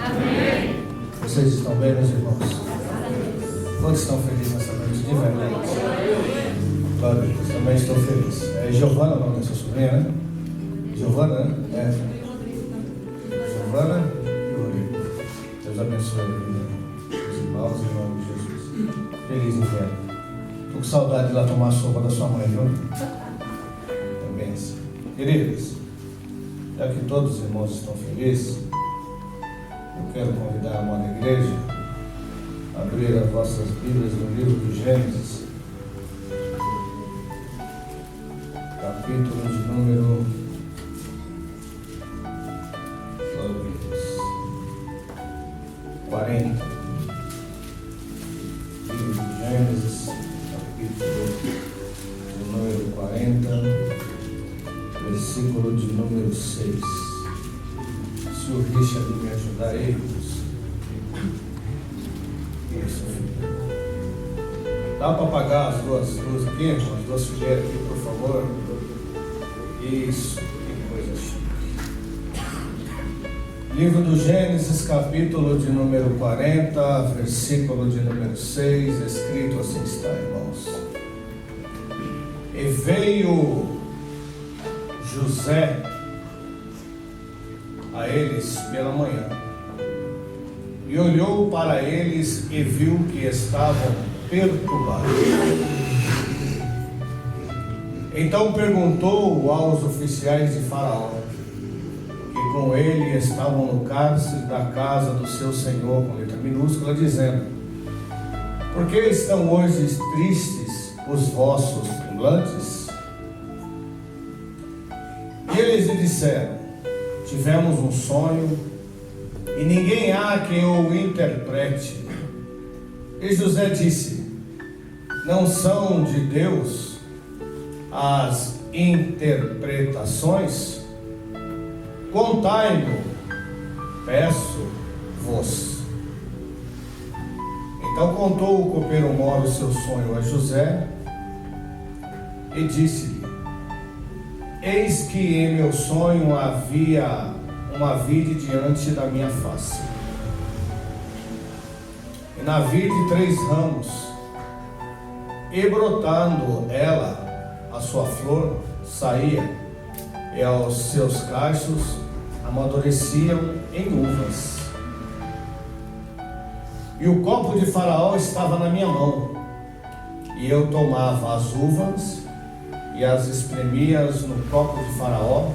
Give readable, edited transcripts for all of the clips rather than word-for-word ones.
Amém. Vocês estão bem, meus irmãos? Quantos estão felizes nessa noite? De verdade. Glória a Deus, também estou feliz. É Giovana o nome da sua sobrinha, né? Giovana, né? É. Giovana e Rodrigo. Deus abençoe os irmãos em nome de Jesus. Feliz em ver. Estou com saudade de ir lá tomar a sopa da sua mãe, viu? É bênção. Queridos, já que todos os irmãos estão felizes, eu quero convidar a amada igreja a abrir as vossas Bíblias no livro de Gênesis, capítulo de número 40. Livro de Gênesis, capítulo de número 40, versículo de número 6. Se o Richard me ajudar aí, isso. Dá para apagar as duas aqui, as duas fileiras aqui, por favor. Isso, que coisa chique. Livro do Gênesis, capítulo de número 40, versículo de número 6, escrito assim está, irmãos. E veio José a eles pela manhã, e olhou para eles e viu que estavam perturbados. Então perguntou aos oficiais de Faraó, que com ele estavam no cárcere da casa do seu senhor, com letra minúscula, dizendo: por que estão hoje tristes os vossos semblantes? E eles lhe disseram: tivemos um sonho, e ninguém há quem o interprete. E José disse: não são de Deus as interpretações? Contai-no, peço-vos. Então contou o copeiro-mor o seu sonho a José, e disse-lhe: eis que em meu sonho havia uma vide diante da minha face, e na vide 3 ramos, e brotando ela, a sua flor saía, e aos seus cachos amadureciam em uvas. E o copo de Faraó estava na minha mão, e eu tomava as uvas e as espremia no copo de Faraó,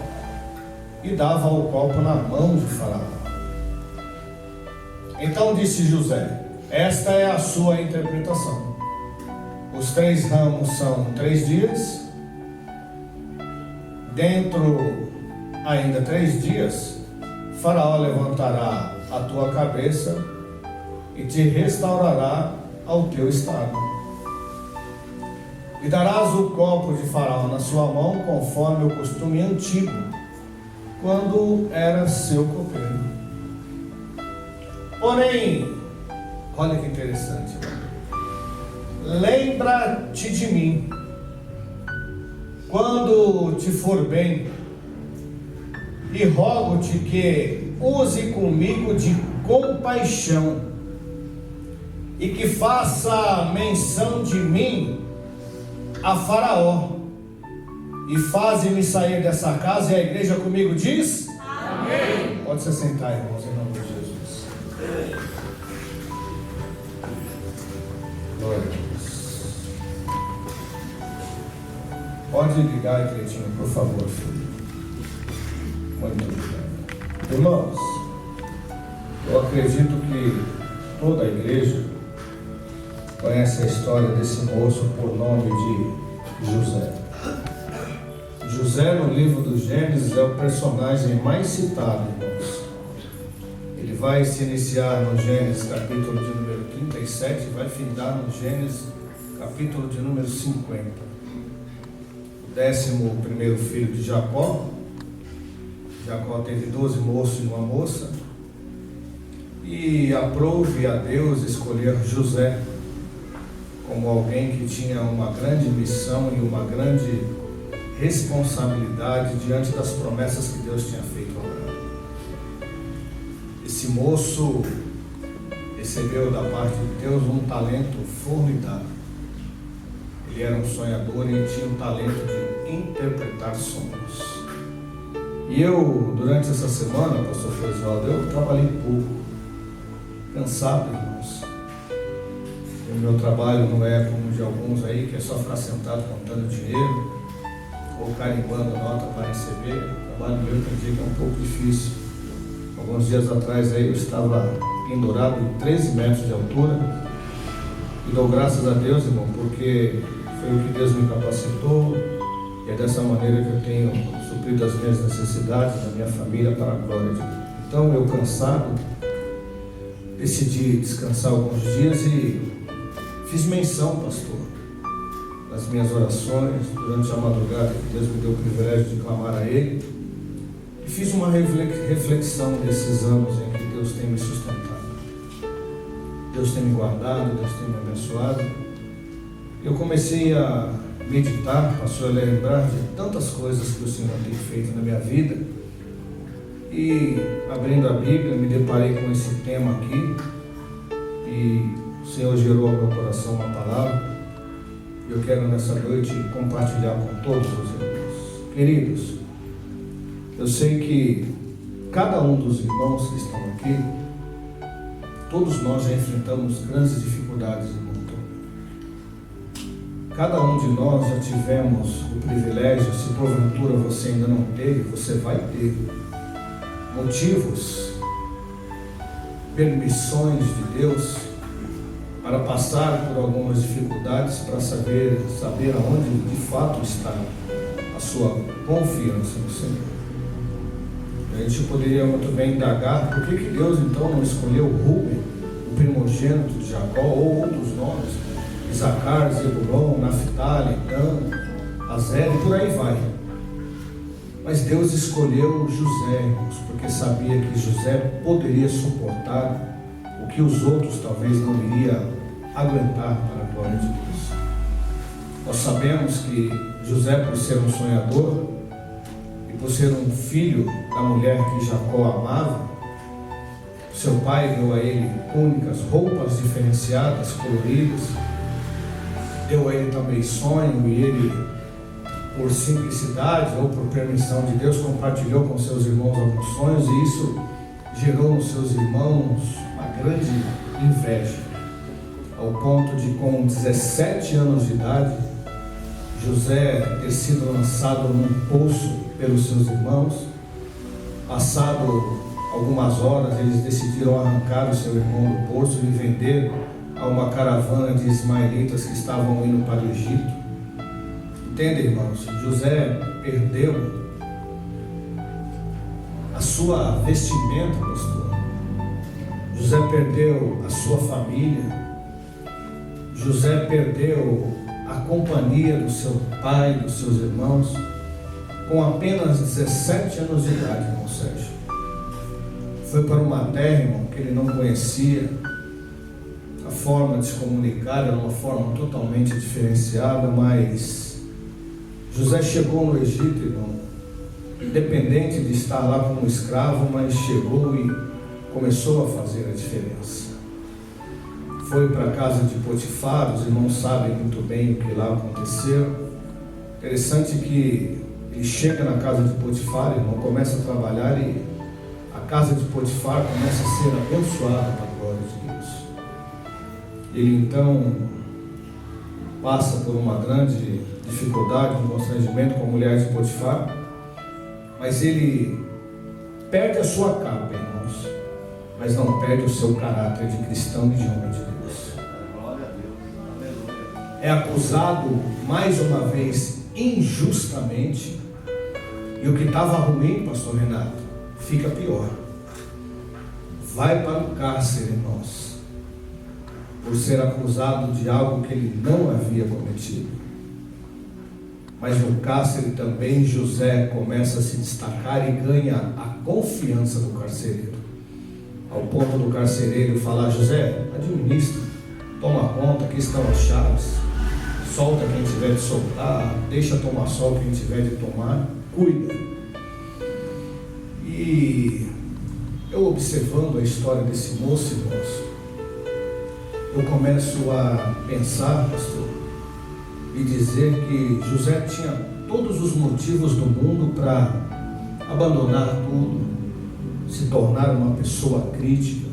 e dava o copo na mão de Faraó. Então disse José: esta é a sua interpretação. Os 3 ramos são 3 dias. Dentro ainda 3 dias, Faraó levantará a tua cabeça e te restaurará ao teu estado. E darás o copo de Faraó na sua mão, conforme o costume antigo, quando era seu copeiro. Porém, olha que interessante, lembra-te de mim quando te for bem, e rogo-te que use comigo de compaixão, e que faça menção de mim a Faraó, e faze-me sair dessa casa. E a igreja comigo diz: amém. Pode se sentar, irmãos, em nome de Jesus. Glória a Deus. Pode ligar, Cleitinho, por favor, filho. Muito obrigado. Irmãos, eu acredito que toda a igreja conhece a história desse moço por nome de José. José, no livro do Gênesis, é o personagem mais citado, irmãos. Ele vai se iniciar no Gênesis capítulo de número 37 e vai findar no Gênesis capítulo de número 50. 11º filho de Jacó. Jacó teve 12 moços e uma moça, e aprouve a Deus escolher José como alguém que tinha uma grande missão e uma grande responsabilidade diante das promessas que Deus tinha feito a Abraão. E Esse moço recebeu da parte de Deus um talento formidável. Ele era um sonhador e tinha o talento de interpretar sonhos. E eu, durante essa semana, pastor Frisvaldo, eu trabalhei pouco, cansado, irmãos. O meu trabalho não é como de alguns aí, que é só ficar sentado contando dinheiro ou carimbando nota para receber. O trabalho meu tem dia que é um pouco difícil. Alguns dias atrás aí eu estava pendurado em 13 metros de altura e dou graças a Deus, irmão, porque foi o que Deus me capacitou e é dessa maneira que eu tenho suprido as minhas necessidades da minha família para a glória de Deus. Então eu, cansado, decidi descansar alguns dias e fiz menção, pastor, nas minhas orações durante a madrugada que Deus me deu o privilégio de clamar a Ele, e fiz uma reflexão desses anos em que Deus tem me sustentado, Deus tem me guardado, Deus tem me abençoado. Eu comecei a meditar, pastor, a lembrar de tantas coisas que o Senhor tem feito na minha vida, e abrindo a Bíblia me deparei com esse tema aqui, e o Senhor gerou ao meu coração uma palavra. Eu quero nessa noite compartilhar com todos os irmãos. Queridos, eu sei que cada um dos irmãos que estão aqui, todos nós já enfrentamos grandes dificuldades no mundo. Cada um de nós já tivemos o privilégio, se porventura você ainda não teve, você vai ter motivos, permissões de Deus para passar por algumas dificuldades, para saber aonde de fato está a sua confiança no Senhor. A gente poderia muito bem indagar por que Deus então não escolheu Rúben, o primogênito de Jacó, ou outros nomes, Isacar, Zebulon, Naftali, Dan, Azer, e por aí vai. Mas Deus escolheu José, irmãos, porque sabia que José poderia suportar o que os outros talvez não iriam aguentar para a glória de Deus. Nós sabemos que José, por ser um sonhador e por ser um filho da mulher que Jacó amava, seu pai deu a ele túnicas, roupas diferenciadas, coloridas, deu a ele também sonho, e ele, por simplicidade ou por permissão de Deus, compartilhou com seus irmãos alguns sonhos, e isso gerou nos seus irmãos uma grande inveja, ao ponto de, com 17 anos de idade, José ter sido lançado num poço pelos seus irmãos. Passado algumas horas, eles decidiram arrancar o seu irmão do poço e vender a uma caravana de ismaelitas que estavam indo para o Egito. Entende, irmãos? José perdeu a sua vestimenta, pastor. José perdeu a sua família. José perdeu a companhia do seu pai, dos seus irmãos, com apenas 17 anos de idade, irmão Sérgio. Foi para uma terra, irmão, que ele não conhecia. A forma de se comunicar era uma forma totalmente diferenciada, mas José chegou no Egito, irmão, independente de estar lá como escravo, mas chegou e começou a fazer a diferença. Foi para a casa de Potifar, os irmãos sabem muito bem o que lá aconteceu. Interessante que ele chega na casa de Potifar, irmão, começa a trabalhar, e a casa de Potifar começa a ser abençoada para a glória de Deus. Ele então passa por uma grande dificuldade, um constrangimento com a mulher de Potifar, mas ele perde a sua capa, irmãos, mas não perde o seu caráter de cristão e de homem de Deus. É acusado mais uma vez injustamente, e o que estava ruim, pastor Renato, fica pior. Vai para o cárcere, irmãos, por ser acusado de algo que ele não havia cometido. Mas no cárcere também José começa a se destacar e ganha a confiança do carcereiro, ao ponto do carcereiro falar: José, administra, toma conta, aqui estão as chaves, solta quem tiver de soltar, deixa tomar sol quem tiver de tomar, cuida. E eu observando a história desse moço, irmãos, eu começo a pensar, pastor, e dizer que José tinha todos os motivos do mundo para abandonar tudo, se tornar uma pessoa crítica,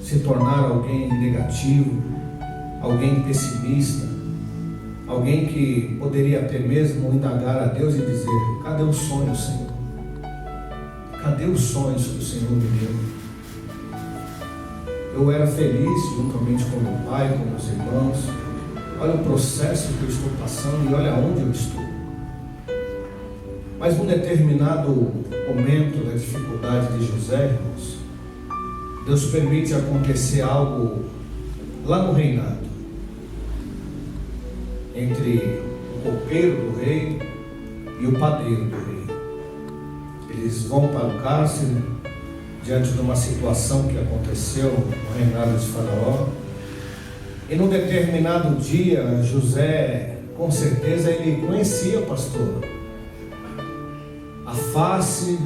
se tornar alguém negativo, alguém pessimista, alguém que poderia até mesmo indagar a Deus e dizer: cadê o sonho, Senhor? Cadê os sonhos que o Senhor me deu? Eu era feliz juntamente com meu pai, com meus irmãos. Olha o processo que eu estou passando e olha onde eu estou. Mas num determinado momento da dificuldade de José, irmãos, Deus permite acontecer algo lá no reinado, entre o copeiro do rei e o padeiro do rei. Eles vão para o cárcere diante de uma situação que aconteceu no reinado de Faraó. E num determinado dia, José, com certeza, ele conhecia, pastor, a face,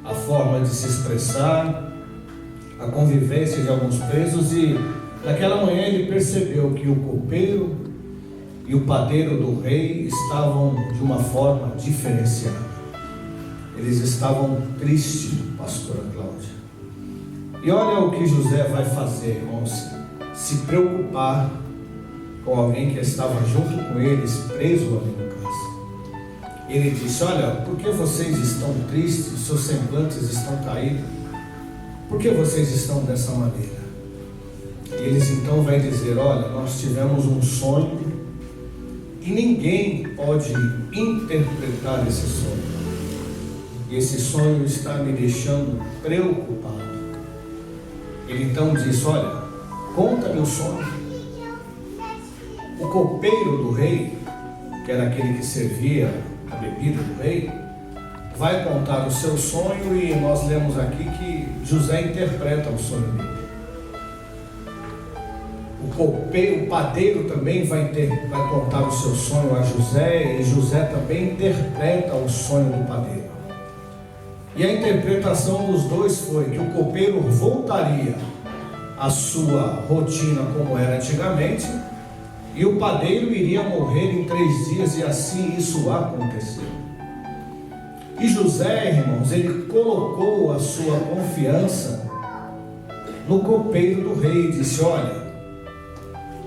a forma de se expressar, a convivência de alguns presos, e naquela manhã ele percebeu que o copeiro e o padeiro do rei estavam de uma forma diferenciada. Eles estavam tristes, pastora Cláudia. E olha o que José vai fazer, irmãos: se preocupar com alguém que estava junto com eles, preso ali no cárcere. Ele disse: olha, por que vocês estão tristes? Seus semblantes estão caídos. Por que vocês estão dessa maneira? E eles então vão dizer: olha, nós tivemos um sonho e ninguém pode interpretar esse sonho. E esse sonho está me deixando preocupado. Ele então disse: olha, conta-me o sonho. O copeiro do rei, que era aquele que servia a bebida do rei, vai contar o seu sonho, e nós lemos aqui que José interpreta o sonho dele. O padeiro também vai contar o seu sonho a José, e José também interpreta o sonho do padeiro. E a interpretação dos dois foi que o copeiro voltaria à sua rotina como era antigamente, e o padeiro iria morrer em 3 dias, e assim isso aconteceu. E José, irmãos, ele colocou a sua confiança no copeiro do rei e disse: olha,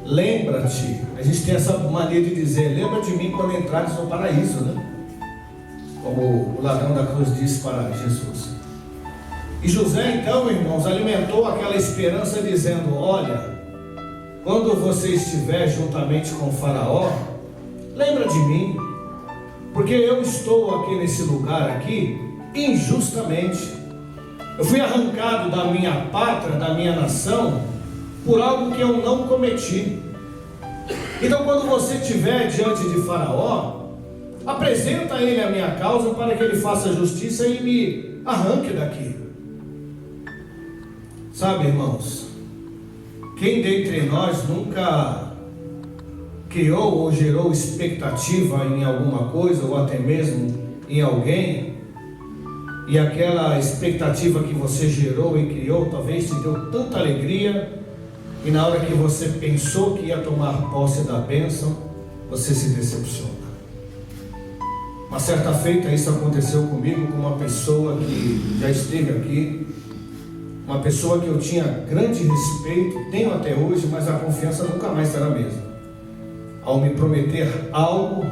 lembra-te. A gente tem essa mania de dizer: lembra de mim quando entrares no paraíso, né? Como o ladrão da cruz disse para Jesus. E José então, irmãos, alimentou aquela esperança dizendo: olha, quando você estiver juntamente com o Faraó, lembra de mim, porque eu estou aqui nesse lugar aqui injustamente. Eu fui arrancado da minha pátria, da minha nação, por algo que eu não cometi. Então, quando você estiver diante de Faraó, apresenta a ele a minha causa, para que ele faça justiça e me arranque daqui. Sabe, irmãos, quem dentre nós nunca criou ou gerou expectativa em alguma coisa, ou até mesmo em alguém, e aquela expectativa que você gerou e criou talvez te deu tanta alegria, e na hora que você pensou que ia tomar posse da bênção, você se decepciona. Uma certa feita isso aconteceu comigo com uma pessoa que já esteve aqui, uma pessoa que eu tinha grande respeito, tenho até hoje, mas a confiança nunca mais será a mesma. Ao me prometer algo,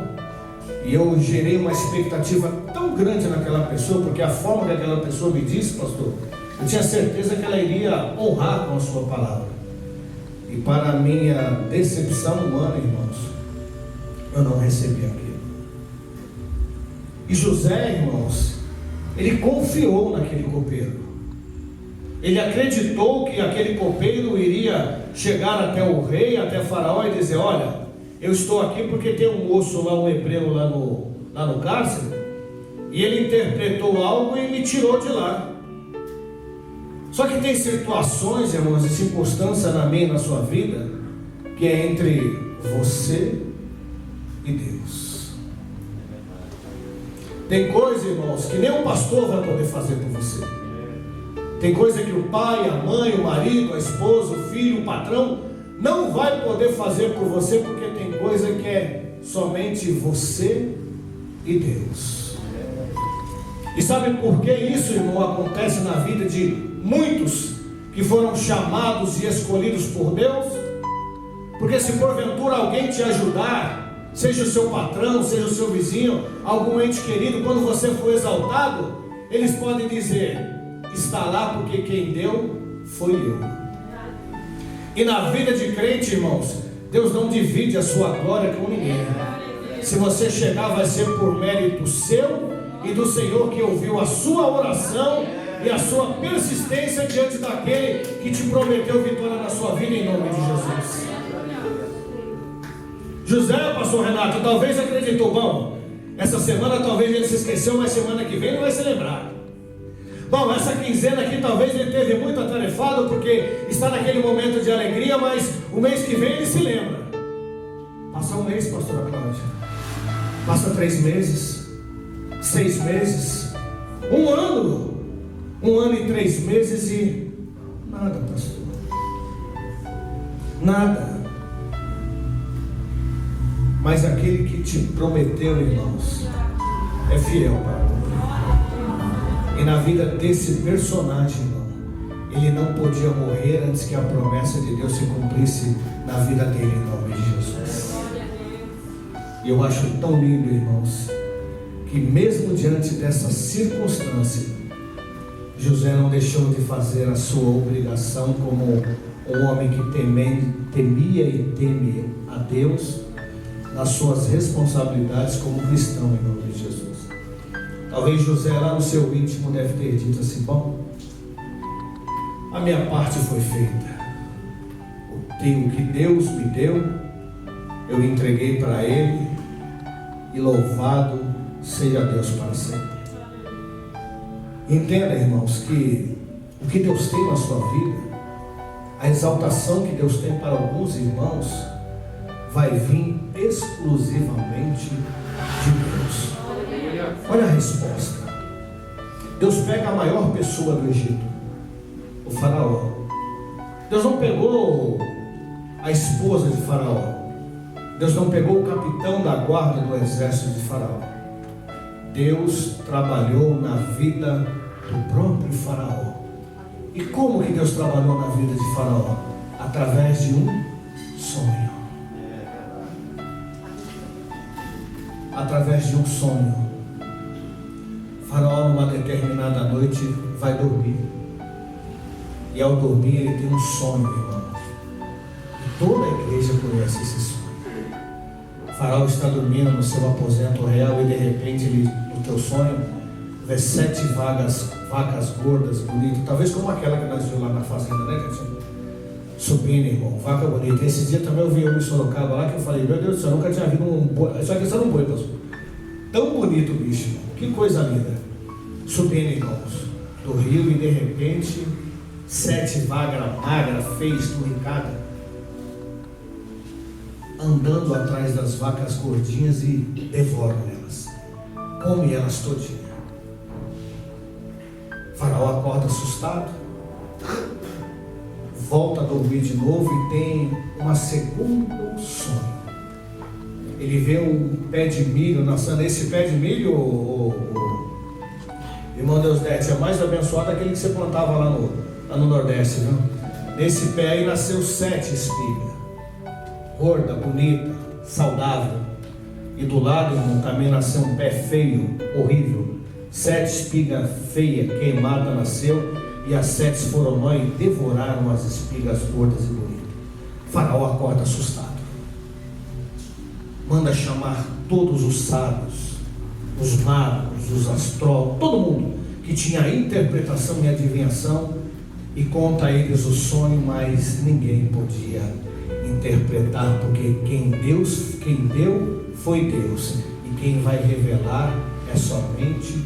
e eu gerei uma expectativa tão grande naquela pessoa, porque a forma que aquela pessoa me disse, pastor, eu tinha certeza que ela iria honrar com a sua palavra. E para a minha decepção humana, irmãos, eu não recebi aquilo. E José, irmãos, ele confiou naquele copeiro. Ele acreditou que aquele copeiro iria chegar até o rei, até Faraó, e dizer: olha, eu estou aqui porque tem um moço lá, um hebreu lá no cárcere, e ele interpretou algo e me tirou de lá. Só que tem situações, irmãos, e circunstâncias na minha e na sua vida, que é entre você e Deus. Tem coisa, irmãos, que nem um pastor vai poder fazer por você. Tem coisa que o pai, a mãe, o marido, a esposa, o filho, o patrão não vai poder fazer por você, porque tem coisa que é somente você e Deus. E sabe por que isso, irmão, acontece na vida de muitos que foram chamados e escolhidos por Deus? Porque se porventura alguém te ajudar, seja o seu patrão, seja o seu vizinho, algum ente querido, quando você for exaltado, eles podem dizer: está lá porque quem deu foi eu. E na vida de crente, irmãos, Deus não divide a sua glória com ninguém. Se você chegar, vai ser por mérito seu e do Senhor, que ouviu a sua oração e a sua persistência diante daquele que te prometeu vitória na sua vida, em nome de Jesus. José, pastor Renato, talvez acreditou: bom, essa semana talvez ele se esqueceu, mas semana que vem ele vai se lembrar. Bom, essa quinzena aqui talvez ele teve muito atarefado, porque está naquele momento de alegria, mas o mês que vem ele se lembra. Passa um mês, pastora Cláudia, passa 3 meses, 6 meses, 1 ano, 1 ano e 3 meses e nada, pastor, nada. Mas aquele que te prometeu, irmãos, é fiel para cumprir. E na vida desse personagem, irmão, ele não podia morrer antes que a promessa de Deus se cumprisse na vida dele, em nome de Jesus. E eu acho tão lindo, irmãos, que mesmo diante dessa circunstância, José não deixou de fazer a sua obrigação como um homem que temia e teme a Deus, nas suas responsabilidades como cristão, em nome de Jesus. Talvez José lá no seu íntimo deve ter dito assim: bom, a minha parte foi feita, o que Deus me deu, eu entreguei para Ele, e louvado seja Deus para sempre. Entenda, irmãos, que o que Deus tem na sua vida, a exaltação que Deus tem para alguns irmãos, vai vir exclusivamente de Deus. Olha a resposta. Deus pega a maior pessoa do Egito, o faraó. Deus não pegou a esposa de faraó. Deus não pegou o capitão da guarda do exército de faraó. Deus trabalhou na vida do próprio faraó. E como que Deus trabalhou na vida de faraó? Através de um sonho. Através de um sonho. Faraó, numa determinada noite, vai dormir. E ao dormir ele tem um sonho, irmão. E toda a igreja conhece esse sonho. O faraó está dormindo no seu aposento real e de repente ele, no teu sonho, vê 7 vacas gordas, bonitas, talvez como aquela que nós vimos lá na fazenda, né, gente? Subindo, irmão, vaca bonita. Esse dia também eu vi um em Sorocaba lá que eu falei: meu Deus do céu, eu nunca tinha visto um boi. Isso aqui é só um boi, pastor. Tão bonito o bicho, irmão. Que coisa linda. Subindo, irmãos, do rio, e de repente 7 vacas magras, feias, esturricadas, andando atrás das vacas gordinhas e devoram elas, come elas todinha. O faraó acorda assustado, volta a dormir de novo e tem uma segunda sonho. Ele vê um pé de milho nascendo. Esse pé de milho, irmão Deusdete, é mais abençoado aquele que você plantava lá no Nordeste, viu? Nesse pé aí nasceu 7 espigas, gorda, bonita, saudável. E do lado, irmão, também nasceu um pé feio, horrível. 7 espigas feias, queimadas nasceu, e as 7 foram lá e devoraram as espigas gordas e bonitas. O faraó acorda assustado, manda chamar todos os sábios, os magos, os astrólogos, todo mundo que tinha interpretação e adivinhação, e conta a eles o sonho, mas ninguém podia interpretar, porque quem deu foi Deus, e quem vai revelar é somente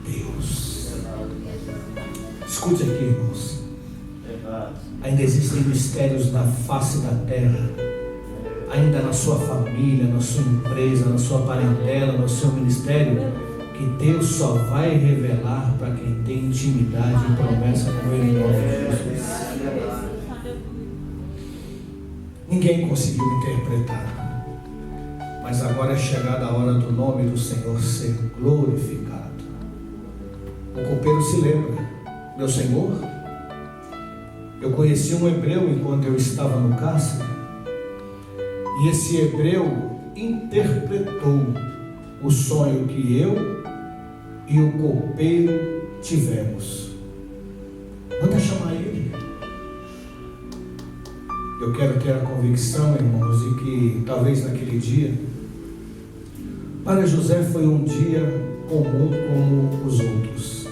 Deus. Escute aqui, irmãos. Ainda existem mistérios na face da terra, ainda na sua família, na sua empresa, na sua parentela, no seu ministério, que Deus só vai revelar para quem tem intimidade e promessa com Ele em nome de Jesus. Ninguém conseguiu interpretar, mas agora é chegada a hora do nome do Senhor ser glorificado. O copeiro se lembra: meu Senhor, eu conheci um hebreu enquanto eu estava no cárcere, e esse hebreu interpretou o sonho que eu e o copeiro tivemos. Manda chamar ele. Eu quero ter a convicção, irmãos, de que talvez naquele dia, para José foi um dia comum como os outros,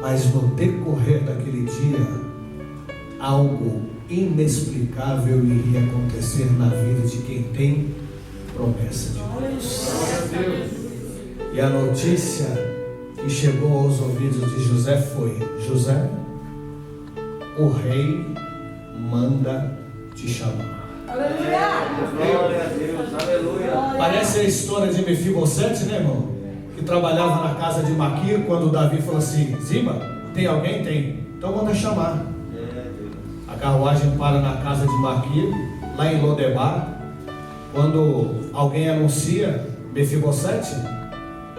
mas no decorrer daquele dia, algo inexplicável iria acontecer na vida de quem tem promessa de Deus. E a notícia que chegou aos ouvidos de José foi: José, o rei manda te chamar. Aleluia! Glória a Deus, aleluia! Parece a história de Mefibosete, né, irmão? Que trabalhava na casa de Maquir, quando Davi falou assim: Ziba, tem alguém? Tem. Então manda chamar. A carruagem para na casa de Maquir, lá em Lodebar. Quando alguém anuncia Mefibosete,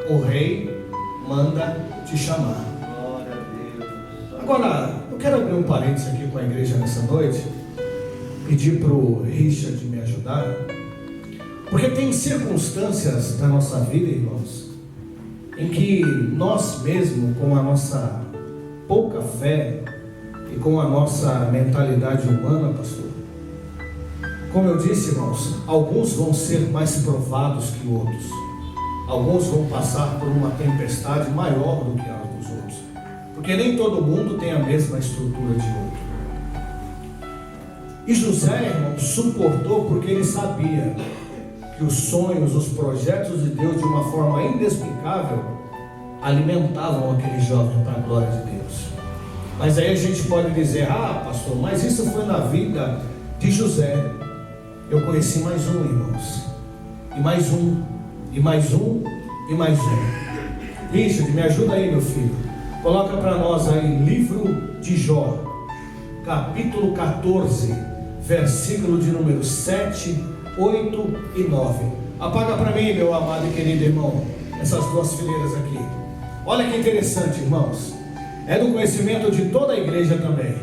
o rei manda te chamar. Glória a Deus. Agora, eu quero abrir um parênteses aqui com a igreja nessa noite, pedir para o Richard me ajudar, porque tem circunstâncias da nossa vida, irmãos, em que nós mesmos, com a nossa pouca fé e com a nossa mentalidade humana, pastor, como eu disse, irmãos, alguns vão ser mais provados que outros, alguns vão passar por uma tempestade maior do que a dos outros, porque nem todo mundo tem a mesma estrutura de outro. E José, irmão, suportou porque ele sabia que os sonhos, os projetos de Deus, de uma forma inexplicável, alimentavam aquele jovem para a glória de Deus. Mas aí a gente pode dizer: ah, pastor, mas isso foi na vida de José. Eu conheci mais um, irmãos, e mais um, e mais um, e mais um. Richard, me ajuda aí, meu filho. Coloca para nós aí, livro de Jó, capítulo 14, versículo de número 7, 8 e 9. Apaga para mim, meu amado e querido irmão, essas duas fileiras aqui. Olha que interessante, irmãos. É do conhecimento de toda a igreja também.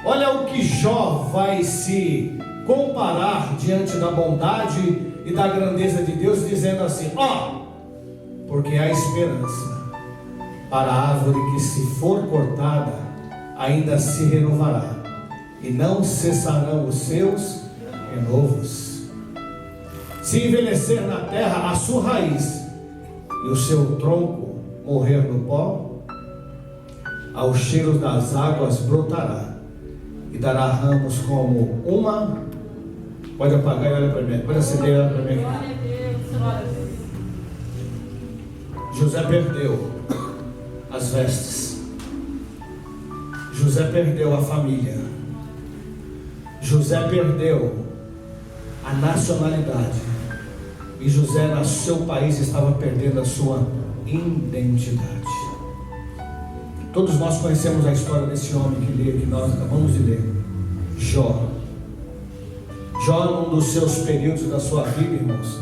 Olha o que Jó vai se comparar diante da bondade e da grandeza de Deus, dizendo assim: ó, porque há esperança para a árvore que, se for cortada, ainda se renovará, e não cessarão os seus renovos. Se envelhecer na terra a sua raiz, e o seu tronco morrer no pó, ao cheiro das águas brotará, e dará ramos como uma... Pode apagar e olha para mim, pode acender e olha para mim. José perdeu as vestes, José perdeu a família, José perdeu a nacionalidade, e José, no seu país, estava perdendo a sua identidade. Todos nós conhecemos a história desse homem que nós acabamos de ler, Jó. Jó, num dos seus períodos da sua vida, irmãos,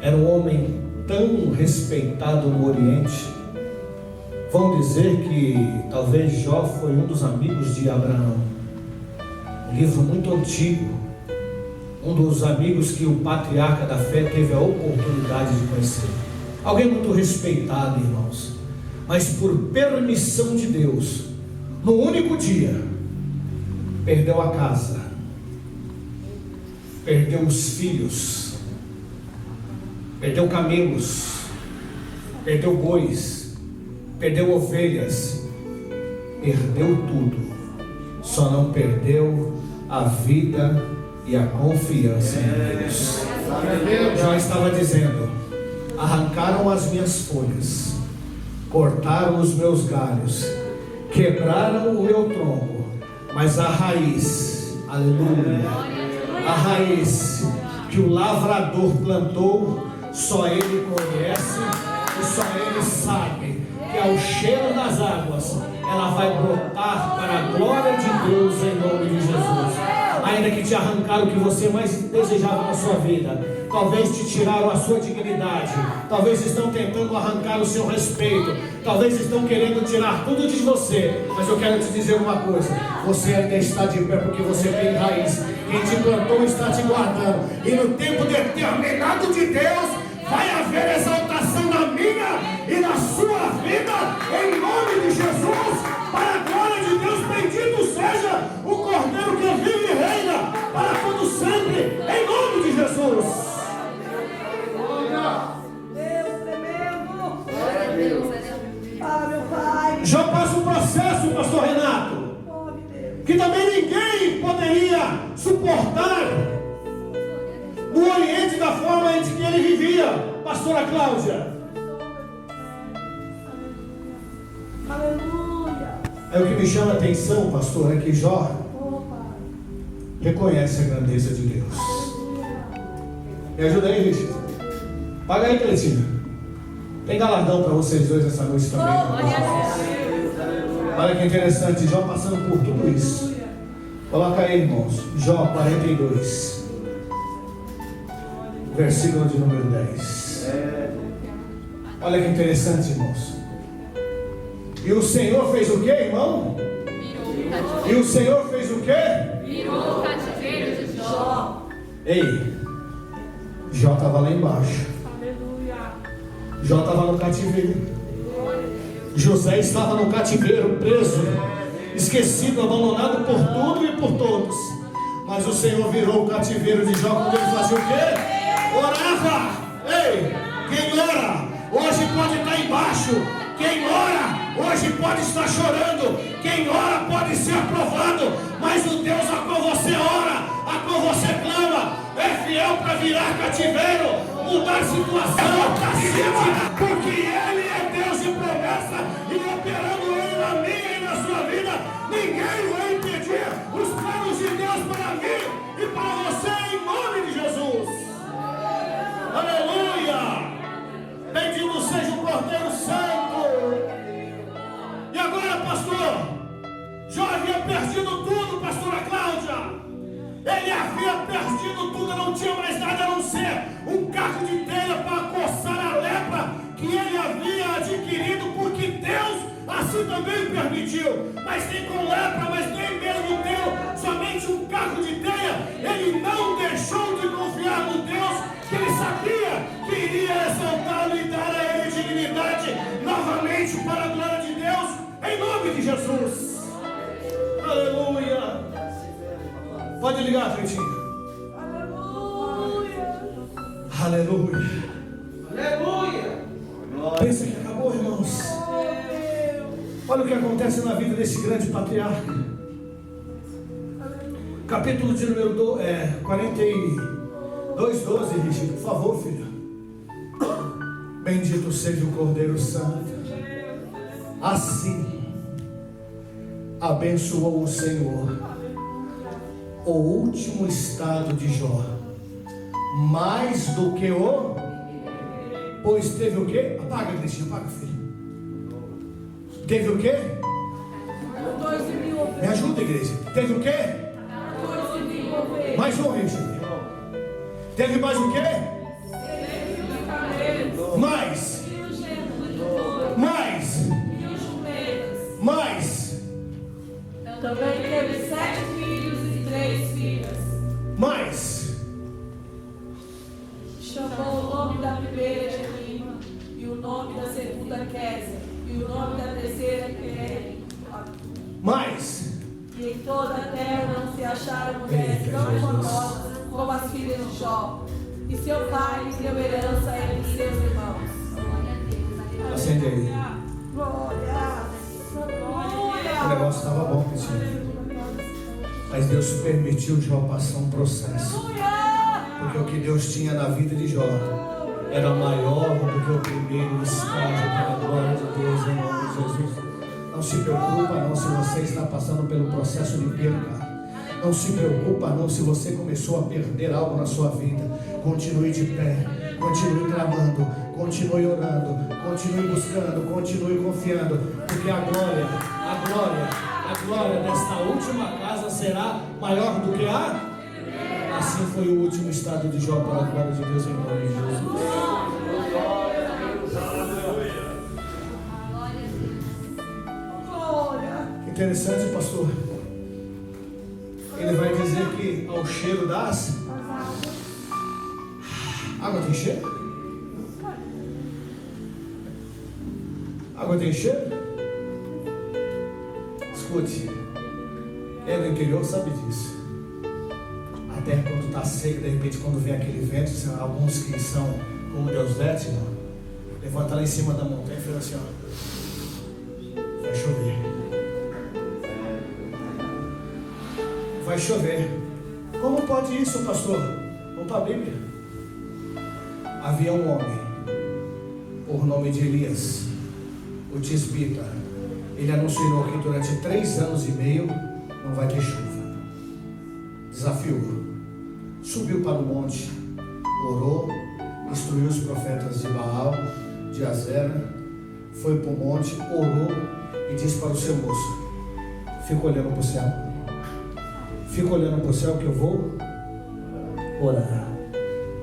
era um homem tão respeitado no Oriente. Vão dizer que talvez Jó foi um dos amigos de Abraão. Um livro muito antigo, um dos amigos que o patriarca da fé teve a oportunidade de conhecer. Alguém muito respeitado, irmãos, mas por permissão de Deus, no único dia, perdeu a casa, perdeu os filhos, perdeu camelos, perdeu bois, perdeu ovelhas, perdeu tudo, só não perdeu a vida e a confiança em Deus. Jó estava dizendo: arrancaram as minhas folhas, cortaram os meus galhos, quebraram o meu tronco, mas a raiz, aleluia, a raiz que o lavrador plantou, só ele conhece E só Ele sabe que ao cheiro das águas, ela vai brotar para a glória de Deus em nome de Jesus. Ainda que te arrancaram o que você mais desejava na sua vida, talvez te tiraram a sua dignidade, talvez estão tentando arrancar o seu respeito, talvez estão querendo tirar tudo de você, mas eu quero te dizer uma coisa: você ainda está de pé porque você tem raiz. Quem te plantou está te guardando, e no tempo determinado de Deus vai haver exaltação na minha e na sua vida, em nome de Jesus, para a glória de Deus. Bendito seja o Cordeiro que vive e reina para todo sempre, em nome de Jesus. Jó passa um processo, pastor Renato, que também ninguém poderia suportar no Oriente da forma em que ele vivia, pastora Cláudia. Aleluia. É o que me chama a atenção, pastor, é que Jó reconhece a grandeza de Deus. Me ajuda aí, Richard. Paga aí, Cleitinho. Tem galardão para vocês dois essa noite também. Olha que interessante, Jó passando por tudo isso. Coloca aí, irmãos, Jó 42, versículo de número 10. Olha que interessante, irmãos. E o Senhor fez o que, irmão? E o Senhor fez o que? Virou o cativeiro de Jó. Ei, Jó estava lá embaixo. Jó estava no cativeiro. José estava no cativeiro, preso, esquecido, abandonado por tudo e por todos. Mas o Senhor virou o cativeiro de Jó quando ele fazia o quê? Orava. Ei, quem ora hoje pode estar embaixo. Quem ora hoje pode estar chorando. Quem ora pode ser aprovado. Mas o Deus a qual você ora, a qual você clama, é fiel para virar cativeiro, mudar situação, porque Ele é Deus de promessa, e operando Ele na minha e na sua vida, ninguém vai impedir os planos de Deus para mim e para você, em nome de Jesus. Aleluia! Bendito seja o Cordeiro Santo. E agora, pastor, Jó havia perdido tudo, pastora Cláudia. Ele havia perdido tudo, não tinha mais nada a não ser um caco de telha para coçar a lepra que ele havia adquirido, porque Deus assim também permitiu. Mas nem com lepra, mas nem mesmo tendo somente um caco de telha, ele não deixou de confiar no Deus que ele sabia que iria exaltá-lo e dar a ele dignidade novamente para a glória de Deus, em nome de Jesus. Aleluia. Pode ligar, Cleitinho. Aleluia. Aleluia. Aleluia. Pensa que acabou, irmãos. Olha o que acontece na vida desse grande patriarca. Capítulo de número 42, 12, Richard, por favor, filho. Bendito seja o Cordeiro Santo. Assim abençoou o Senhor o último estado de Jó, mais do que o, pois teve o quê? Apaga, Cristina, apaga, filho. Teve o quê? Me ajuda, igreja. Teve o quê? Mais um, Richard. Teve mais o quê? Mais. Também teve 7 filhos e 3 filhas. Mais. Chamou o nome da primeira Jerima, e o nome da segunda Késia, e o nome da terceira Querem. Mais. E em toda a terra não se acharam mulheres tão formosas como as filhas de Jó. E seu pai lhe deu herança entre seus irmãos. Acende aí. Glória! O negócio estava bom, Cristina. Mas Deus permitiu Jó passar um processo. Porque o que Deus tinha na vida de Jó era maior do que o primeiro estágio para a glória de Deus, em nome de Jesus. Não se preocupa não se você está passando pelo processo de perda. Não se preocupa não se você começou a perder algo na sua vida. Continue de pé. Continue clamando, continue orando, continue buscando, continue confiando, porque a glória desta última casa será maior do que a. Assim foi o último estado de Jó, para a glória de Deus, em nome de Jesus. Interessante, pastor. Ele vai dizer que ao cheiro das água tem cheiro? Água tem cheiro? Escute, quem é do interior sabe disso. A terra quando está seca, de repente quando vem aquele vento, alguns que são como Deus Lete, levanta lá em cima da montanha e fala assim, ó, vai chover. Vai chover. Como pode isso, pastor? Vamos para a Bíblia. Havia um homem, por nome de Elias, o tisbita. Ele anunciou que durante 3 anos e meio não vai ter chuva. Desafiou. Subiu para o monte, orou, instruiu os profetas de Baal, de Azera, foi para o monte, orou e disse para o seu moço: fica olhando para o céu. Fica olhando para o céu que eu vou orar.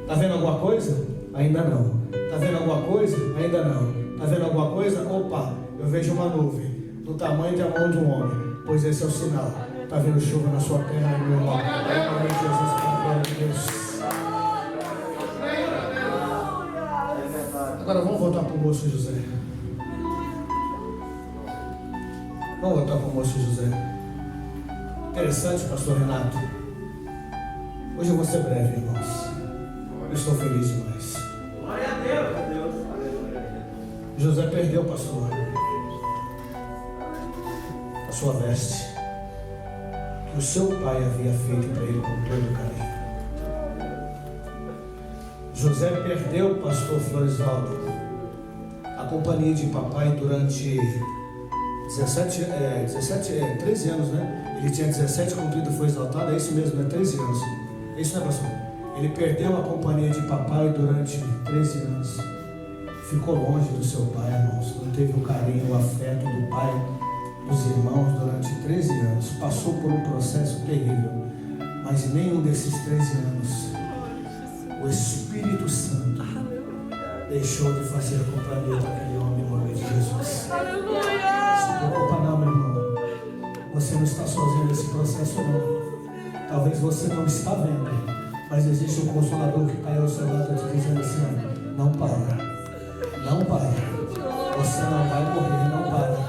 Está vendo alguma coisa? Ainda não. Está vendo alguma coisa? Ainda não. Está vendo alguma coisa? Opa, eu vejo uma nuvem do tamanho da mão de um homem. Pois esse é o sinal. Está vendo chuva na sua terra, meu irmão. Em nome de Jesus, para a glória de Deus. Agora vamos voltar para o moço José. Vamos voltar para o moço José. Interessante, pastor Renato. Hoje eu vou ser breve, irmãos. Eu estou feliz demais. Glória a Deus. José perdeu, pastor, a sua veste que o seu pai havia feito para ele com todo carinho. José perdeu, pastor Floresvaldo, a companhia de papai durante 13 anos, né? Ele tinha 17, com 30 foi exaltado, é isso mesmo, né? 13 anos. É isso, né, pastor? Ele perdeu a companhia de papai durante 13 anos. Ficou longe do seu pai, irmãos. Não teve o carinho, o afeto do pai, dos irmãos durante 13 anos. Passou por um processo terrível. Mas em nenhum desses 13 anos, o Espírito Santo deixou de fazer companhia daquele homem, em nome de Jesus. Se preocupa não, meu irmão. Você não está sozinho nesse processo, não. Talvez você não está vendo, mas existe um Consolador que está aí ao seu lado te dizendo assim: não para, não para. Você não vai morrer, não para.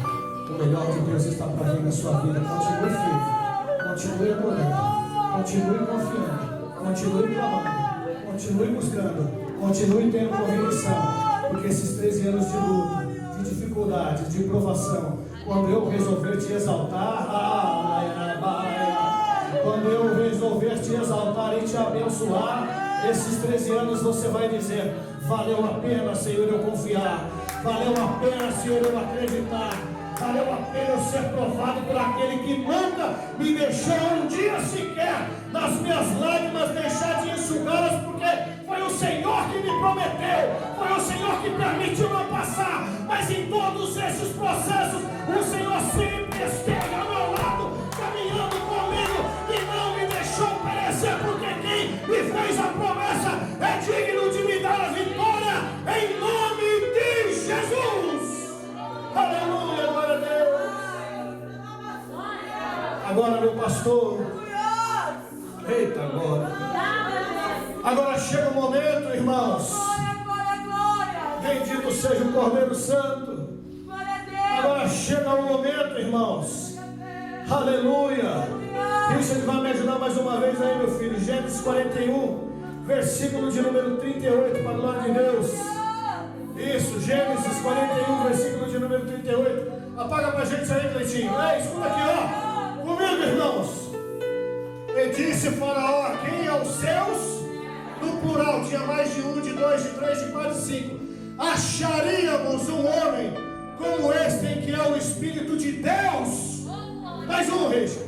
O melhor de Deus está para vir na sua vida. Continue firme, continue adorando, continue confiando, continue clamando, continue buscando, continue tendo convicção, porque esses 13 anos de luta, de dificuldades, de provação, quando eu resolver te exaltar, quando eu resolver te exaltar e te abençoar, esses 13 anos você vai dizer: valeu a pena, Senhor, eu confiar, valeu a pena, Senhor, eu acreditar, valeu a pena eu ser provado por aquele que nunca me deixou um dia sequer nas minhas lágrimas deixar de enxugá-las, porque foi o Senhor que me prometeu, foi o Senhor que permitiu eu passar, mas em todos esses processos o Senhor sempre esteve ao meu lado, caminhando comigo e não me deixou perecer, porque quem me fez a promessa é digno de me dar a vitória, em nome de Jesus. Aleluia, glória a Deus. Agora, meu pastor, eita glória. Agora chega o momento, irmãos. Bendito seja o Cordeiro Santo. Agora chega o momento, irmãos. Aleluia. Isso ele vai me ajudar mais uma vez aí, meu filho. Gênesis 41, versículo de número 38, para a glória de Deus. Isso, Gênesis 41, versículo de número 38. Apaga pra gente aí, Cleitinho. Escuta aqui, ó. Comigo, irmãos. E disse Faraó: quem é os seus? No plural, tinha mais de um, de dois, de três, de quatro, de 5. Acharíamos um homem como este, em que é o Espírito de Deus. Mais um, Reis.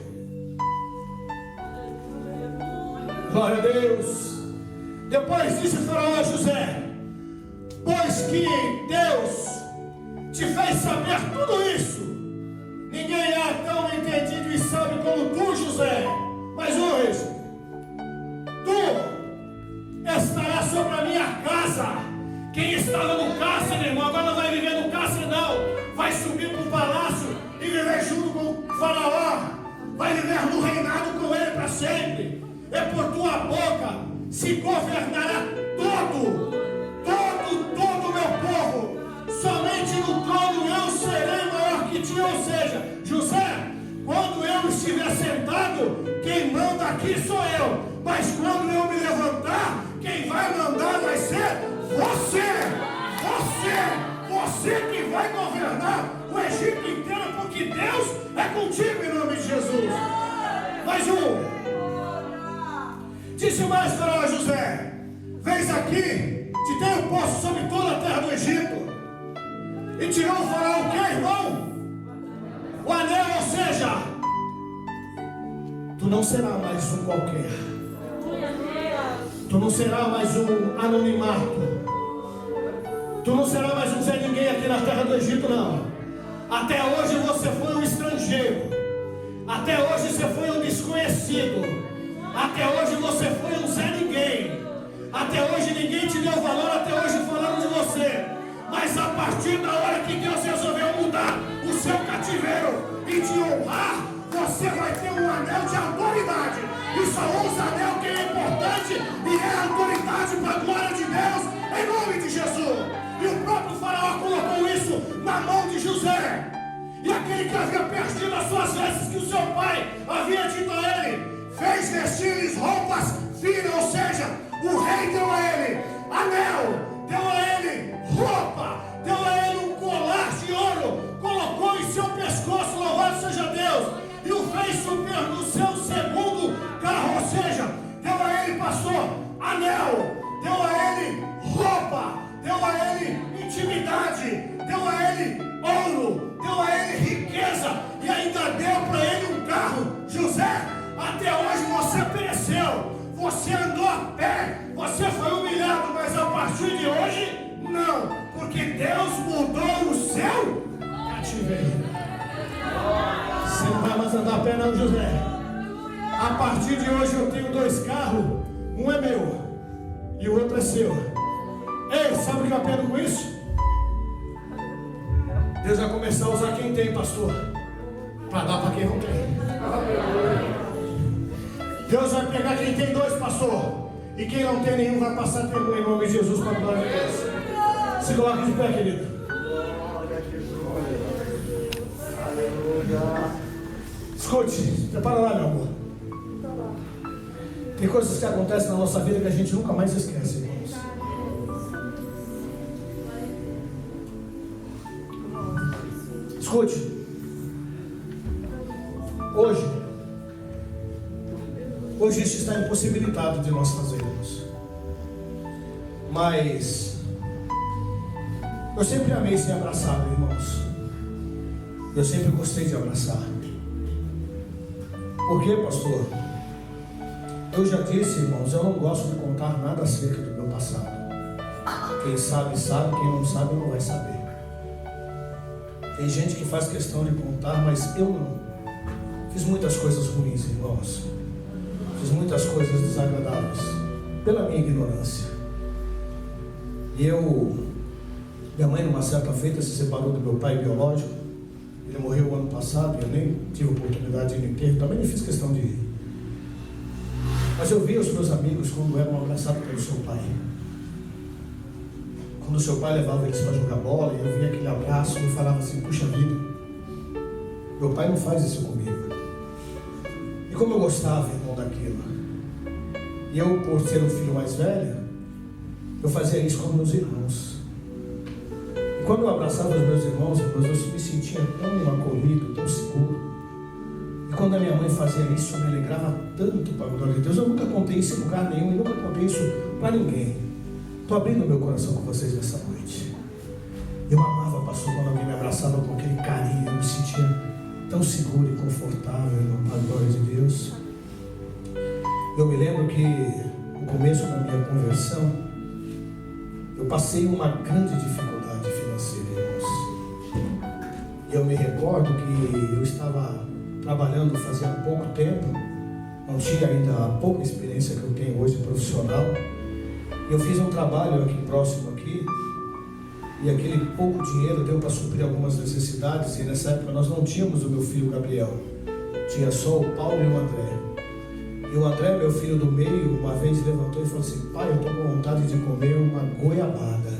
Glória a Deus. Depois disse Faraó a José: depois que Deus te fez saber tudo isso, ninguém é tão entendido e sabe como tu, José. Mas hoje, tu estarás sobre a minha casa. Quem estava no cárcere, irmão, agora não vai viver no cárcere, não. Vai subir para o palácio e viver junto com o faraó. Vai viver no reinado com ele para sempre. É por tua boca se governará todo o meu povo. Somente no trono eu serei maior que ti. Ou seja, José, quando eu estiver sentado, quem manda aqui sou eu. Mas quando eu me levantar, quem vai mandar vai ser você que vai governar o Egito inteiro, porque Deus é contigo em nome de Jesus. Mais disse mais Faraó: José, vens aqui, te tenho posto sobre toda a terra do Egito. E tirou o Faraó o que, irmão? O anel, ou seja, tu não será mais um qualquer. Tu não será mais um anonimato. Tu não será mais um Zé Ninguém aqui na terra do Egito, não. Até hoje você foi um estrangeiro. Até hoje você foi um desconhecido. Até hoje você foi um Zé Ninguém. Até hoje ninguém te deu valor. Até hoje falaram de você. Mas a partir da hora que Deus resolveu mudar o seu cativeiro e te honrar, você vai ter um anel de autoridade. E só usa anel que é importante e é autoridade para a glória de Deus, em nome de Jesus. E o próprio Faraó colocou isso na mão de José. E aquele que havia perdido as suas vestes que o seu pai havia dito a ele, fez vestir-lhes roupas finas, ou seja, o rei deu a ele anel, deu a ele roupa, deu a ele um colar de ouro, colocou em seu pescoço, louvado seja Deus, e o fez subir no seu segundo carro, ou seja, deu a ele, pastor, anel, deu a ele roupa, deu a ele intimidade, deu a ele ouro, deu a ele riqueza e ainda deu para ele um carro. José, até hoje você pereceu, você andou a pé, você foi humilhado, mas a partir de hoje, não, porque Deus mudou o seu cativeiro. Você não vai mais andar a pé não, José. A partir de hoje eu tenho 2 carros, um é meu e o outro é seu. Ei, sabe o que eu aprendo com isso? Deus vai começar a usar quem tem, pastor, para dar para quem não tem. Deus vai pegar quem tem 2, pastor, e quem não tem nenhum vai passar a ter um, em nome de Jesus, para a glória de Deus. Se coloque de pé, querido. Escute, prepara lá, meu amor. Tem coisas que acontecem na nossa vida que a gente nunca mais esquece, irmãos. Escute. Hoje isso está impossibilitado de nós fazermos. Mas eu sempre amei ser abraçado, irmãos. Eu sempre gostei de abraçar. Por quê, pastor? Eu já disse, irmãos, eu não gosto de contar nada acerca do meu passado. Quem sabe, sabe. Quem não sabe, não vai saber. Tem gente que faz questão de contar, mas eu não. Fiz muitas coisas ruins, irmãos. Fiz muitas coisas desagradáveis pela minha ignorância. E minha mãe numa certa feita se separou do meu pai biológico. Ele morreu o ano passado e eu nem tive oportunidade de ir no enterro. Também nem fiz questão de ir. Mas eu via os meus amigos quando eram abraçados pelo seu pai. Quando o seu pai levava eles para jogar bola, e eu via aquele abraço, eu falava assim, puxa vida, meu pai não faz isso comigo. E como eu gostava, irmão, daquilo. E eu, por ser um filho mais velho, eu fazia isso com meus irmãos. E quando eu abraçava os meus irmãos, eu me sentia tão acolhido, tão seguro. E quando a minha mãe fazia isso, eu me alegrava tanto para a glória de Deus. Eu nunca contei isso em lugar nenhum e nunca contei isso para ninguém. Estou abrindo meu coração com vocês nessa noite. Eu amava, pastor, quando alguém me abraçava com aquele carinho. Eu me sentia tão seguro e confortável para a glória de Deus. Eu me lembro que no começo da minha conversão, eu Eu passei uma grande dificuldade financeira, irmãos. E eu me recordo que eu estava trabalhando fazia pouco tempo, não tinha ainda a pouca experiência que eu tenho hoje profissional. Eu fiz um trabalho aqui próximo aqui, e aquele pouco dinheiro deu para suprir algumas necessidades, e nessa época nós não tínhamos o meu filho Gabriel, tinha só o Paulo e o André. E o André, meu filho do meio, uma vez levantou e falou assim: pai, eu estou com vontade de comer uma goiabada.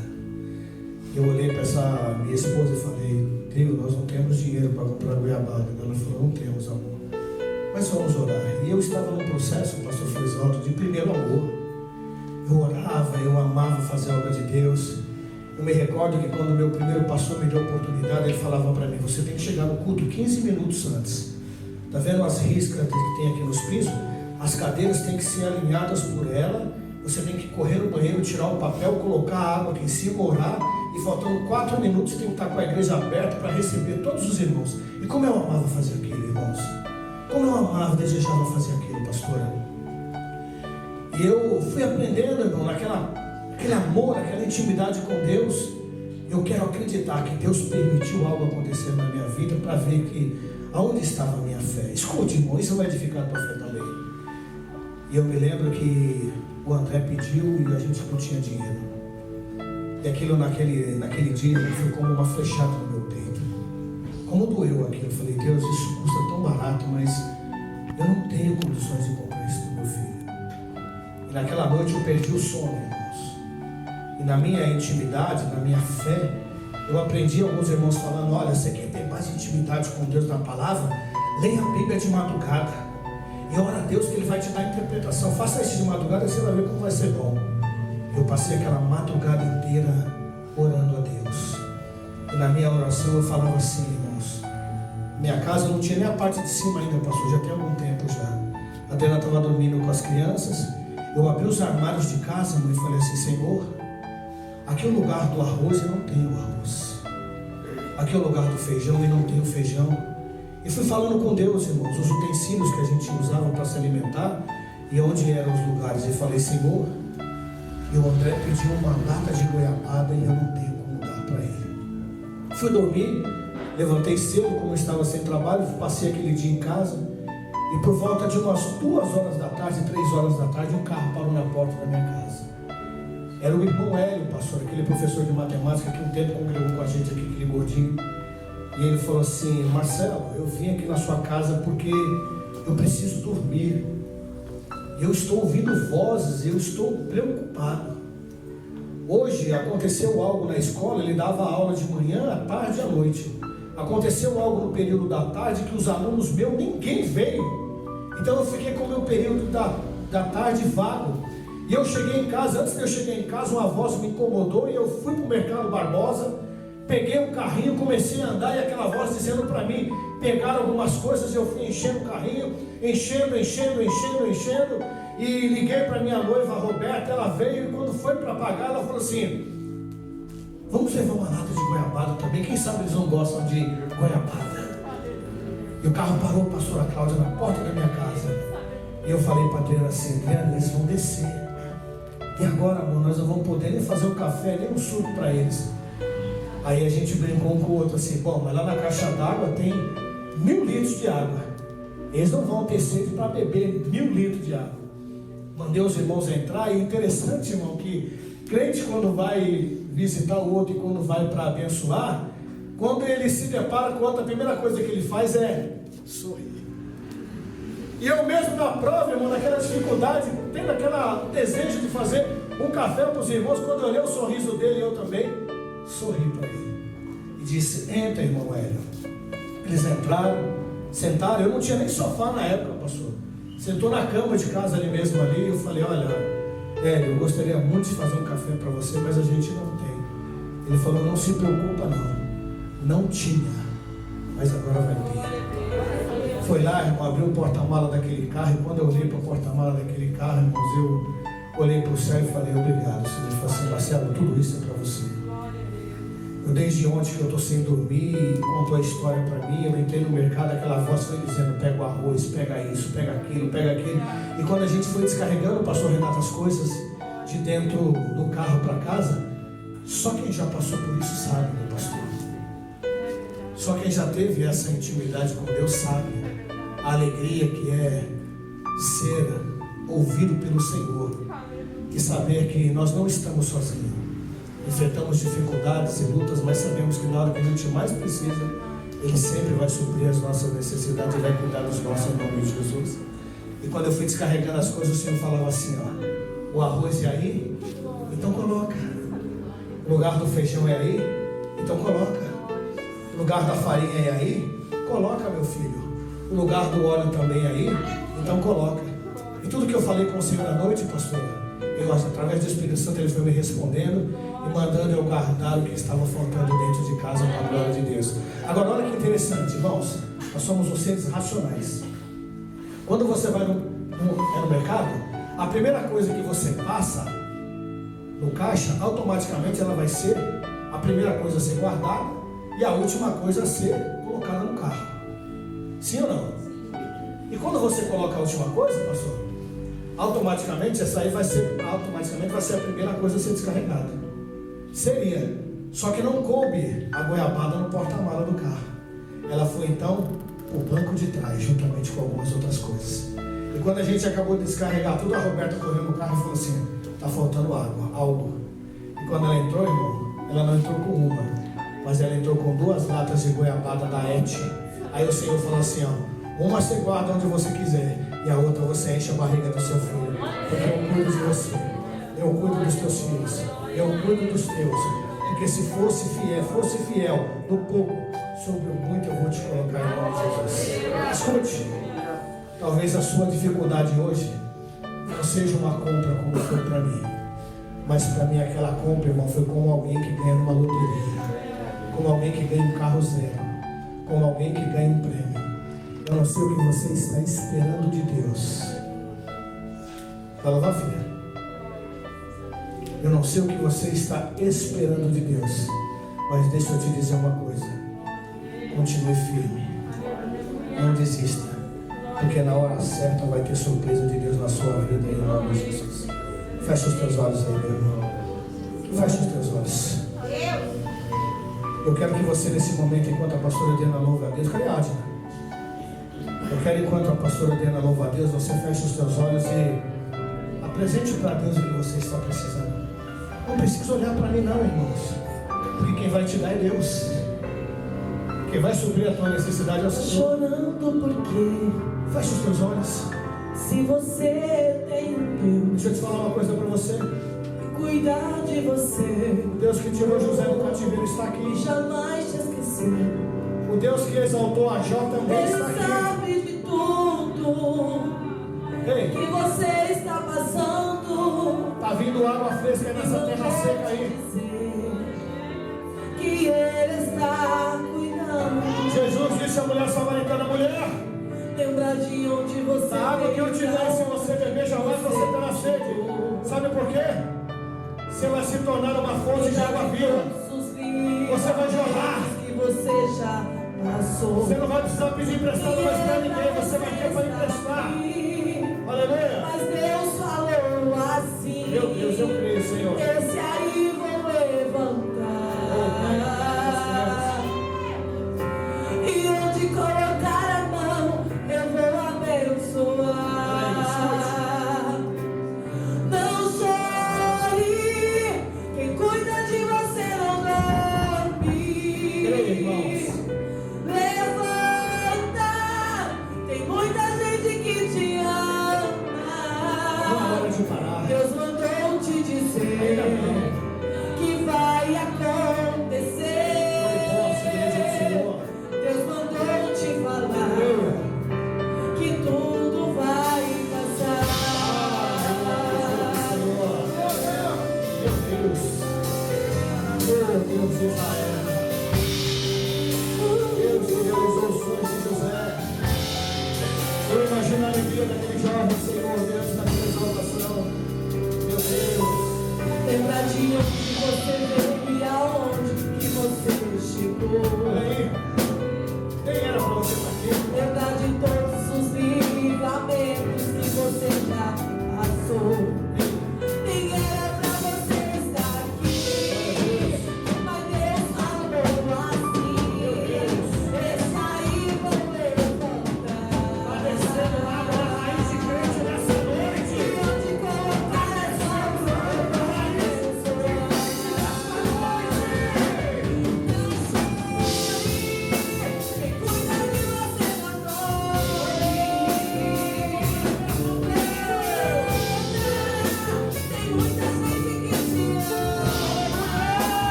Eu olhei para essa minha esposa e falei: Deus, nós não temos dinheiro para comprar goiabada. Ela falou: não temos, amor, mas vamos orar. E eu estava num processo, pastor Frisaldo, de primeiro amor. Eu orava, eu amava fazer a obra de Deus. Eu me recordo que quando meu primeiro pastor me deu a oportunidade, ele falava para mim: você tem que chegar no culto 15 minutos antes. Está vendo as riscas que tem aqui nos pisos? As cadeiras têm que ser alinhadas por ela. Você tem que correr no banheiro, tirar o papel, colocar a água aqui em cima, orar. E faltando 4 minutos tem que estar com a igreja aberta para receber todos os irmãos. E como eu amava fazer aquilo, irmãos. Como eu amava, desejava fazer aquilo, pastora. E eu fui aprendendo, irmão, aquele amor, aquela intimidade com Deus. Eu quero acreditar que Deus permitiu algo acontecer na minha vida para ver que aonde estava a minha fé. Escute, irmão, isso vai edificar a tua fé também. E eu me lembro que o André pediu e a gente não tinha dinheiro. E aquilo naquele dia foi como uma flechada no meu peito. Como doeu aquilo. Eu falei: Deus, isso custa tão barato, mas eu não tenho condições de comprar isso do meu filho. E naquela noite eu perdi o sono, irmãos. E na minha intimidade, na minha fé, eu aprendi alguns irmãos falando: olha, você quer ter mais intimidade com Deus na palavra? Leia a Bíblia de madrugada. E ora a Deus que Ele vai te dar interpretação. Faça isso de madrugada e você vai ver como vai ser bom. Eu passei aquela madrugada inteira orando a Deus. E na minha oração eu falava assim, irmãos. Minha casa não tinha nem a parte de cima ainda, pastor, já tem algum tempo já. A Adriana estava dormindo com as crianças. Eu abri os armários de casa, irmão, e falei assim: Senhor, aqui é o lugar do arroz e não tem o arroz. Aqui é o lugar do feijão e não tem o feijão. E fui falando com Deus, irmãos, os utensílios que a gente usava para se alimentar e onde eram os lugares. E falei: Senhor, e o André pediu uma lata de goiabada e eu não tenho como dar para ele. Fui dormir, levantei cedo, como eu estava sem trabalho, passei aquele dia em casa. E por volta de umas 2 horas da tarde, 3 horas da tarde, um carro parou na porta da minha casa. Era o irmão Hélio, pastor, aquele professor de matemática que um tempo congregou com a gente aqui, aquele gordinho. E ele falou assim: Marcelo, eu vim aqui na sua casa porque eu preciso dormir. Eu estou ouvindo vozes, eu estou preocupado. Hoje aconteceu algo na escola, ele dava aula de manhã, à tarde e à noite. Aconteceu algo no período da tarde que os alunos meus, ninguém veio. Então eu fiquei com o meu período da tarde vago. E eu cheguei em casa, antes de eu chegar em casa, uma voz me incomodou e eu fui para o Mercado Barbosa. Peguei um carrinho, comecei a andar e aquela voz dizendo para mim pegar algumas coisas. E eu fui enchendo o carrinho, enchendo. E liguei para minha noiva Roberta, ela veio e quando foi para pagar, ela falou assim: vamos levar uma lata de goiabada também, quem sabe eles não gostam de goiabada. E o carro parou, pastora Cláudia, na porta da minha casa. E eu falei para a Adriana assim: Adriana, eles vão descer. E agora, amor, nós não vamos poder nem fazer um café, nem um suco para eles. Aí a gente brincou um com o outro assim: bom, mas lá na caixa d'água tem 1000 litros de água. Eles não vão ter sede para beber 1000 litros de água. Mandei os irmãos entrar. E interessante, irmão, que crente quando vai visitar o outro e quando vai para abençoar, quando ele se depara com outra, a primeira coisa que ele faz é sorrir. E eu mesmo na prova, irmão, naquela dificuldade, tendo aquele desejo de fazer um café para os irmãos, quando eu olhei o sorriso dele, eu também sorri para ele e disse: entra, irmão Hélio. Eles entraram, sentaram. Eu não tinha nem sofá na época, pastor. Sentou na cama de casa ali mesmo ali. E eu falei: olha, Hélio, eu gostaria muito de fazer um café para você, mas a gente não tem. Ele falou: não se preocupa não tinha, mas agora vai ter. Foi lá, irmão, abriu o porta-mala daquele carro. E quando eu olhei para o porta-mala daquele carro, irmãos, eu olhei para o céu e falei: obrigado, Senhor. Ele falou assim: Marcelo, tudo isso é para você. Eu desde ontem que eu estou sem dormir, contou a história para mim. Eu entrei no mercado, aquela voz foi dizendo: pega o arroz, pega isso, pega aquilo. E quando a gente foi descarregando, pastor Renato, as coisas de dentro do carro para casa, Só quem já passou por isso sabe, meu pastor. Só quem já teve essa intimidade com Deus sabe a alegria que é ser ouvido pelo Senhor e saber que nós não estamos sozinhos. Enfrentamos dificuldades e lutas, mas sabemos que na hora que a gente mais precisa, Ele sempre vai suprir as nossas necessidades e vai cuidar dos nossos em nome de Jesus. E quando eu fui descarregando as coisas, o Senhor falava assim, ó, o arroz é aí? Então coloca. O lugar do feijão é aí? Então coloca. O lugar da farinha é aí? Coloca, meu filho. O lugar do óleo também é aí? Então coloca. E tudo que eu falei com o Senhor à noite, pastor, através do Espírito Santo, Ele foi me respondendo e mandando eu guardar o que estava faltando dentro de casa para a glória de Deus. Agora, olha que interessante, irmãos. Nós somos os seres racionais. Quando você vai no mercado, a primeira coisa que você passa no caixa, automaticamente ela vai ser a primeira coisa a ser guardada e a última coisa a ser colocada no carro. Sim ou não? E quando você coloca a última coisa, pastor, automaticamente essa aí vai ser a primeira coisa a ser descarregada. Seria, só que não coube a goiabada no porta-mala do carro. Ela foi então o banco de trás, juntamente com algumas outras coisas. E quando a gente acabou de descarregar tudo, a Roberta correu no carro e falou assim, está faltando água, algo. E quando ela entrou, irmão, ela não entrou com uma, mas ela entrou com 2 latas de goiabada da Et. Aí o Senhor falou assim, ó, uma você guarda onde você quiser e a outra você enche a barriga do seu filho, porque eu cuido de você, eu cuido dos teus filhos, eu cuido dos teus, porque se fosse fiel no pouco, sobre o muito eu vou te colocar em nome de Jesus. Escute, talvez a sua dificuldade hoje não seja uma compra como foi para mim, mas para mim aquela compra, irmão, foi como alguém que ganha numa loteria, como alguém que ganha um carro zero, como alguém que ganha um prêmio. Eu não sei o que você está esperando de Deus. Fala, vá, filha. Eu não sei o que você está esperando de Deus, mas deixa eu te dizer uma coisa. Continue firme. Não desista, porque na hora certa vai ter surpresa de Deus na sua vida em nome de Jesus. Fecha os teus olhos aí, meu irmão. Fecha os teus olhos. Eu quero que você nesse momento, enquanto a pastora Diana louva a Deus, cadê a Adna? Eu quero, enquanto a pastora Diana louva a Deus, você feche os teus olhos e apresente para Deus o que você está precisando. Não precisa olhar para mim não, irmãos, porque quem vai te dar é Deus. Quem vai suprir a tua necessidade é o Senhor. Chorando porque feche os teus olhos. se você tem um Deus, Deixa eu te falar uma coisa para você. cuidar de você, O Deus que tirou José do cativeiro está e aqui. jamais te esquecer. O Deus que exaltou a Jó também Ele está aqui. sabe de tudo Ei, que você está passando. está vindo água fresca nessa terra seca aí. Que Ele está cuidando. Jesus disse à mulher samaritana: mulher, Lembra de onde você a água que eu te veio, der, se você beber, jamais você terá sede. Sabe por quê? Você vai se tornar uma fonte de água viva. Você vai jorrar. que você já passou. Você não vai precisar pedir emprestado mais para ninguém. Você vai ter para emprestar. Aleluia. Mas Deus falou assim. Meu Deus, eu creio, Senhor.